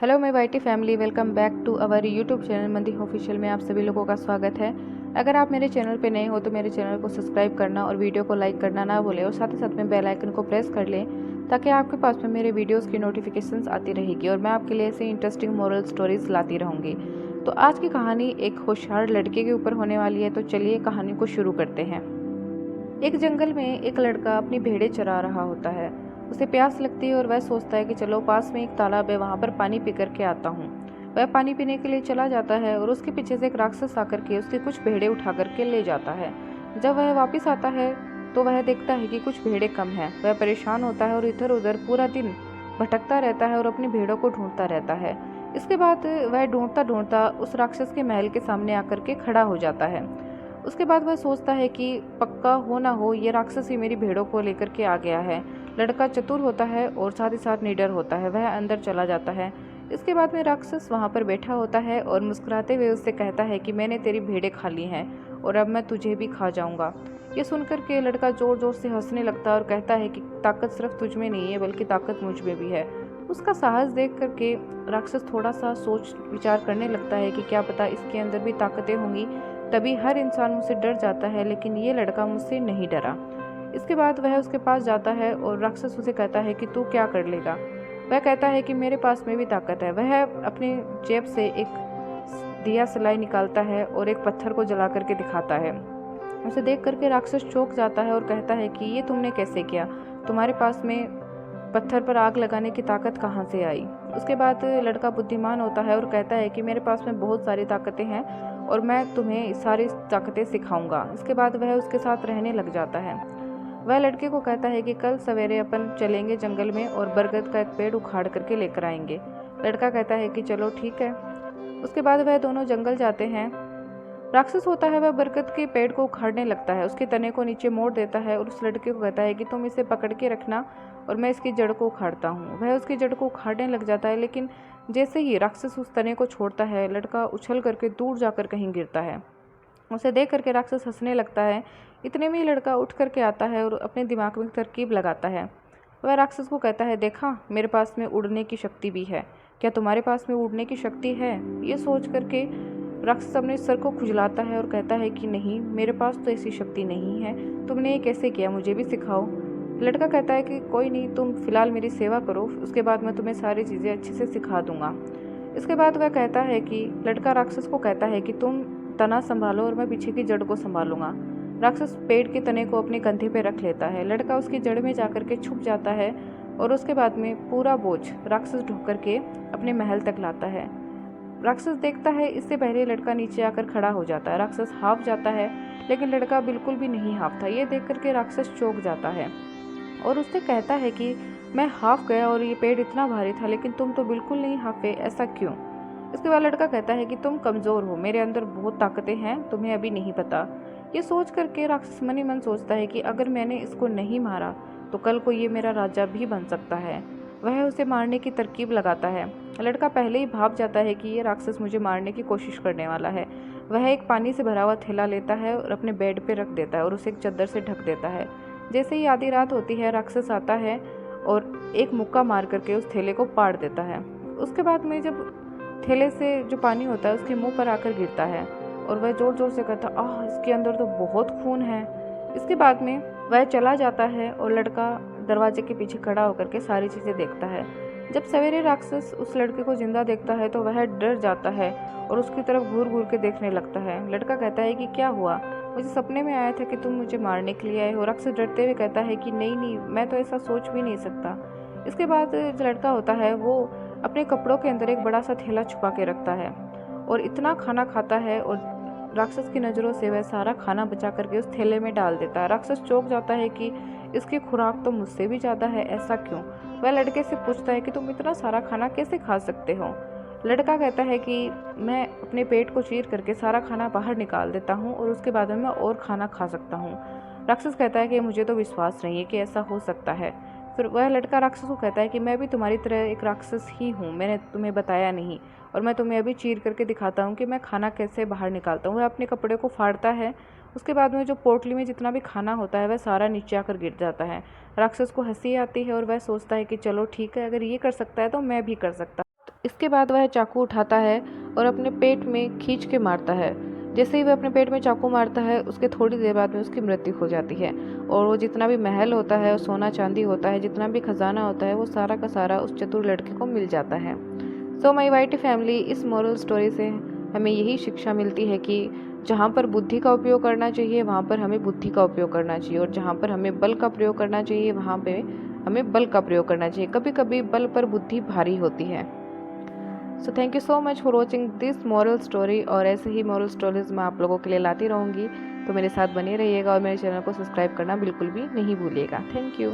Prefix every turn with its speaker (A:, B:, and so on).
A: Hello my YT family, welcome back to our YouTube channel Mandi official में आप सभी लोगों का स्वागत है। अगर आप मेरे चैनल पे नए हो तो मेरे चैनल को सब्सक्राइब करना और वीडियो को लाइक करना ना भूलें और साथ ही साथ में बेल आइकन को प्रेस कर लें ताकि आपके पास में मेरे वीडियोस की नोटिफिकेशंस आती रहेगी और मैं आपके लिए ऐसे इंटरेस्टिंग मोरल स्टोरीज लाती रहूँगी। तो आज की कहानी एक होशियार लड़के के ऊपर होने वाली है, तो चलिए कहानी को शुरू करते हैं। एक जंगल में एक लड़का अपनी भेड़ें चरा रहा होता है। उसे प्यास लगती है और वह सोचता है कि चलो पास में एक तालाब है, वहां पर पानी पी करके आता हूँ। वह पानी पीने के लिए चला जाता है और उसके पीछे से एक राक्षस आकर के उसकी कुछ भेड़ें उठा करके ले जाता है। जब वह वापस आता है तो वह देखता है कि कुछ भेड़ें कम हैं। वह परेशान होता है और इधर उधर पूरा दिन भटकता रहता है और अपनी भेड़ों को ढूंढता रहता है। इसके बाद वह ढूंढता ढूंढता उस राक्षस के महल के सामने आकर के खड़ा हो जाता है। उसके बाद वह सोचता है कि पक्का हो ना हो ये राक्षस ही मेरी भेड़ों को लेकर के आ गया है। लड़का चतुर होता है और साथ ही साथ निडर होता है। वह अंदर चला जाता है। इसके बाद में राक्षस वहां पर बैठा होता है और मुस्कुराते हुए उससे कहता है कि मैंने तेरी भेड़ें खा ली हैं और अब मैं तुझे भी खा जाऊंगा। ये सुनकर के लड़का जोर जोर से हंसने लगता है और कहता है कि ताकत सिर्फ तुझ में नहीं है बल्कि ताकत मुझ में भी है। उसका साहस देख करके राक्षस थोड़ा सा सोच विचार करने लगता है कि क्या पता इसके अंदर भी ताकतें होंगी, तभी हर इंसान मुझसे डर जाता है, लेकिन ये लड़का मुझसे नहीं डरा। इसके बाद वह उसके पास जाता है और राक्षस उसे कहता है कि तू क्या कर लेगा। वह कहता है कि मेरे पास में भी ताकत है। वह अपनी जेब से एक दिया सलाई निकालता है और एक पत्थर को जला करके दिखाता है। उसे देख करके राक्षस चौंक जाता है और कहता है कि ये तुमने कैसे किया, तुम्हारे पास में पत्थर पर आग लगाने की ताकत कहाँ से आई। उसके बाद लड़का बुद्धिमान होता है और कहता है कि मेरे पास में बहुत सारी ताकतें हैं और मैं तुम्हें सारी ताकतें सिखाऊंगा। इसके बाद वह उसके साथ रहने लग जाता है। वह लड़के को कहता है कि कल सवेरे अपन चलेंगे जंगल में और बरगद का एक पेड़ उखाड़ करके लेकर आएंगे। लड़का कहता है कि चलो ठीक है। उसके बाद वह दोनों जंगल जाते हैं। राक्षस होता है वह बरगद के पेड़ को उखाड़ने लगता है, उसके तने को नीचे मोड़ देता है और उस लड़के को कहता है कि तुम इसे पकड़ के रखना और मैं इसकी जड़ को उखाड़ता हूँ। वह उसकी जड़ को उखाड़ने लग जाता है, लेकिन जैसे ही राक्षस उस तने को छोड़ता है लड़का उछल करके दूर जाकर कहीं गिरता है। उसे देख करके राक्षस हंसने लगता है। इतने में ही लड़का उठ करके आता है और अपने दिमाग में तरकीब लगाता है। वह राक्षस को कहता है, देखा मेरे पास में उड़ने की शक्ति भी है, क्या तुम्हारे पास में उड़ने की शक्ति है। ये सोच करके राक्षस अपने सर को खुजलाता है और कहता है कि नहीं, मेरे पास तो ऐसी शक्ति नहीं है, तुमने ये कैसे किया, मुझे भी सिखाओ। लड़का कहता है कि कोई नहीं, तुम फिलहाल मेरी सेवा करो, उसके बाद मैं तुम्हें सारी चीज़ें अच्छे से सिखा दूंगा। इसके बाद वह कहता है कि लड़का राक्षस को कहता है कि तुम तना संभालो और मैं पीछे की जड़ को संभालूंगा। राक्षस पेड़ के तने को अपने कंधे पे रख लेता है। लड़का उसकी जड़ में जाकर के छुप जाता है और उसके बाद में पूरा बोझ राक्षस ढो करके अपने महल तक लाता है। राक्षस देखता है इससे पहले लड़का नीचे आकर खड़ा हो जाता है। राक्षस हाफ जाता है, लेकिन लड़का बिल्कुल भी नहीं हाफता। ये देख करके राक्षस चौंक जाता है और उससे कहता है कि मैं हाफ गया और ये पेड़ इतना भारी था, लेकिन तुम तो बिल्कुल नहीं हाफे, ऐसा क्यों। इसके बाद लड़का कहता है कि तुम कमज़ोर हो, मेरे अंदर बहुत ताकतें हैं, तुम्हें अभी नहीं पता। ये सोच करके राक्षस मन ही मन सोचता है कि अगर मैंने इसको नहीं मारा तो कल को ये मेरा राजा भी बन सकता है। वह उसे मारने की तरकीब लगाता है। लड़का पहले ही भाप जाता है कि ये राक्षस मुझे मारने की कोशिश करने वाला है। वह एक पानी से भरा हुआ थैला लेता है और अपने बेड पे रख देता है और उसे एक चादर से ढक देता है। जैसे ही आधी रात होती है राक्षस आता है और एक मुक्का मार करके उस थैले को पाड़ देता है। उसके बाद में जब थैले से जो पानी होता है उसके मुंह पर आकर गिरता है और वह जोर जोर से कहता, आह इसके अंदर तो बहुत खून है। इसके बाद में वह चला जाता है और लड़का दरवाजे के पीछे खड़ा होकर के सारी चीज़ें देखता है। जब सवेरे राक्षस उस लड़के को जिंदा देखता है तो वह डर जाता है और उसकी तरफ घूर घूर के देखने लगता है। लड़का कहता है कि क्या हुआ, मुझे सपने में आया था कि तुम मुझे मारने के लिए आए हो। राक्षस डरते हुए कहता है कि नहीं नहीं, मैं तो ऐसा सोच भी नहीं सकता। इसके बाद जो लड़का होता है वो अपने कपड़ों के अंदर एक बड़ा सा थैला छुपा के रखता है और इतना खाना खाता है और राक्षस की नज़रों से वह सारा खाना बचा करके उस थैले में डाल देता है। राक्षस चौंक जाता है कि इसकी खुराक तो मुझसे भी ज़्यादा है, ऐसा क्यों। वह लड़के से पूछता है कि तुम इतना सारा खाना कैसे खा सकते हो। लड़का कहता है कि मैं अपने पेट को चीर करके सारा खाना बाहर निकाल देता हूँ और उसके बाद में मैं और खाना खा सकता हूँ। राक्षस कहता है कि मुझे तो विश्वास नहीं है कि ऐसा हो सकता है। फिर वह लड़का राक्षस को कहता है कि मैं भी तुम्हारी तरह एक राक्षस ही हूँ, मैंने तुम्हें बताया नहीं और मैं तुम्हें अभी चीर करके दिखाता हूँ कि मैं खाना कैसे बाहर निकालता हूँ। वह अपने कपड़े को फाड़ता है। उसके बाद में जो पोटली में जितना भी खाना होता है वह सारा नीचे आकर गिर जाता है। राक्षस को हंसी आती है और वह सोचता है कि चलो ठीक है, अगर ये कर सकता है तो मैं भी कर सकता। इसके बाद वह चाकू उठाता है और अपने पेट में खींच के मारता है। जैसे ही वह अपने पेट में चाकू मारता है, उसके थोड़ी देर बाद में उसकी मृत्यु हो जाती है और वो जितना भी महल होता है, सोना चांदी होता है, जितना भी खजाना होता है, वो सारा का सारा उस चतुर लड़के को मिल जाता है। सो माई वाइटी फैमिली, इस मोरल स्टोरी से हमें यही शिक्षा मिलती है कि जहाँ पर बुद्धि का उपयोग करना चाहिए वहाँ पर हमें बुद्धि का उपयोग करना चाहिए, और जहाँ पर हमें बल का प्रयोग करना चाहिए वहाँ पे हमें बल का प्रयोग करना चाहिए। कभी कभी बल पर बुद्धि भारी होती है। So thank you so much for watching this moral story, और ऐसे ही मॉरल स्टोरीज मैं आप लोगों के लिए लाती रहूँगी। तो मेरे साथ बने रहिएगा और मेरे चैनल को सब्सक्राइब करना बिल्कुल भी नहीं भूलिएगा। Thank you.